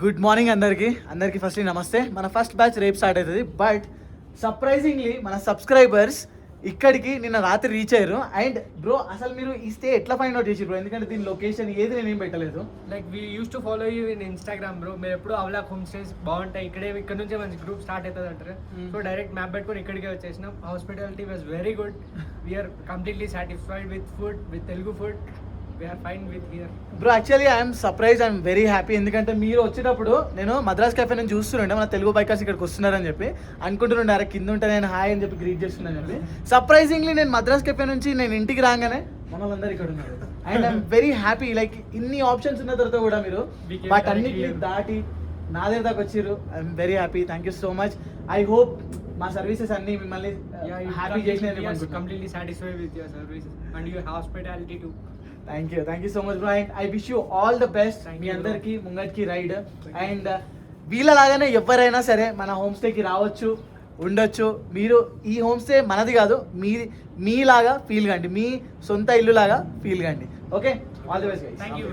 Good morning అందరికి first నమస్తే. మన ఫస్ట్ బ్యాచ్ రేపు స్టార్ట్ అవుతుంది. బట్ సర్ప్రైజింగ్లీ మన సబ్స్క్రైబర్స్ ఇక్కడికి నిన్న రాత్రి రీచ్ అయ్యారు. అండ్ బ్రో అసలు మీరు ఈ స్టే ఎట్లా ఫైండ్ అవుట్ చేసి బ్రో? ఎందుకంటే దీని లొకేషన్ ఏది నేనేం పెట్టలేదు. Like we use to follow you in Instagram bro. మీరు ఎప్పుడు అవలాక్ హోమ్ స్టేస్ బాగుంటాయి, ఇక్కడ నుంచే మంచి గ్రూప్ స్టార్ట్ అవుతుంది అంటారు. సో డైరెక్ట్ మ్యాప్ పెట్టుకొని ఇక్కడికే వచ్చేసినాం. Hospitality was very good. We're completely satisfied with food, with Telugu food. Bro actually I'm surprise, I'm very happy. ఎందుకంటే మీరు వచ్చేటప్పుడు నేను మద్రాస్ కెఫే నుంచి చూస్తుండే మన తెలుగు బైకర్స్ ఇక్కడికి వస్తున్నారని చెప్పి అనుకుంటుండే. అరే కింద ఉంటే నేను హాయ్ అని చెప్పి గ్రీట్ చేస్తున్నాను చెప్పి. సర్ప్రైజింగ్లీ నేను మద్రాస్ కెఫే నుంచి నేను ఇంటికి రాగానే మనలందరూ ఇక్కడ ఉన్నారు. And I'm very happy. Like ఇన్ని ఆప్షన్స్ ఉన్న తర్వాత కూడా మీరు వాటన్నిటిని దాటి నా దగ్గర దాకా వచ్చారు. I'm very happy. Thank you so much. I hope మా సర్వీసెస్ అన్ని మిమ్మల్ని హ్యాపీ చేసినాయి. Completely satisfied with your services and your hospitality too. Thank you so much bro. And I wish you all the best మీ అందరికి ముంగట్కి ride. And వీళ్ళలాగానే ఎవరైనా సరే మన హోమ్ స్టేకి రావచ్చు, ఉండొచ్చు. మీరు ఈ హోమ్ స్టే మనది కాదు, మీలాగా ఫీల్ కండి, మీ సొంత ఇల్లు లాగా ఫీల్ కండి. Okay, all the best. Thank you.